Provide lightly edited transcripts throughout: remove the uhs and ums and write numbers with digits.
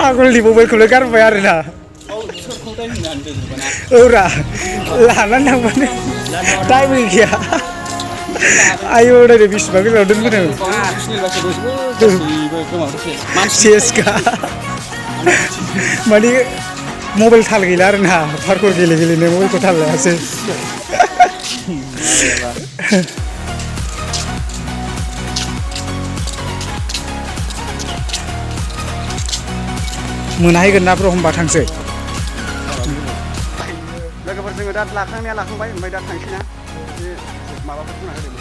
फागलनि मबाइलखौनो गारबाय आरोना औरा लानानै थांबानो टाइम गैया आयौ नायदो बेसेबां गोजानाव दोनबोदों सेसखा माने मबाइल थाल गैला आरोना पार्कोर गेलेनो मबाइलखौ थाल लायासै मोनाहैगोन ना ब्र होमबा थांसै लोगोफोर जोङो दा लाखांबाय ओमफ्राय दा थांसै ना बे माबाफोर बुंना होदों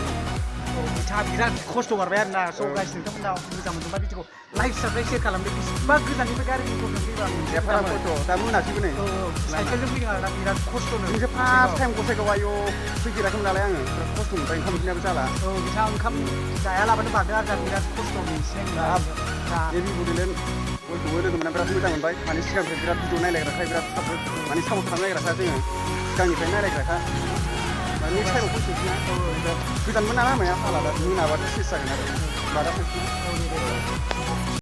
बिथाङा बिराद खस्थ' बारबाय आरोना स' गाइस नोंथांमोनाव मोजां मोनदोंबा भिडिअखौ लाइक साबस्क्राइब शेयार खालामदो बेसेबा गोजाननिफ्राय गारि मथरजों फैबा एफारा खस्थ' दा मोनासैबो नै साइकेलजों फैदों आरोना बिराद खस्थ'नो जोंसो फार्स्ट टाइम गसाइगाव आयौ फैफेराखैमोन नालाय आङो बिराद खस्थ' मोनबाय ओंखाम उखैनायाबो जाला बिथाङा ओंखाम जायालाबानो बारदों आरोना बिराद खस्थ' मोनसिनाय एबि बड'लेण्ड बयखौबो लोगो मोनना बिराद मोजां मोनबाय माने सिगांनिफ्राय बिराद भिडिअ नायलायग्राखाय बिराद सापर्ट माने सापर्ट खालामलायग्राखा जोङो सिगांनिफ्राय नायलायग्राखा नेक्स्ट टाइमाव फैफिनसै ना गोजानबो ना लामाया फाला दा मोनाबाथ' सेस जागोन आरो माला फैफिन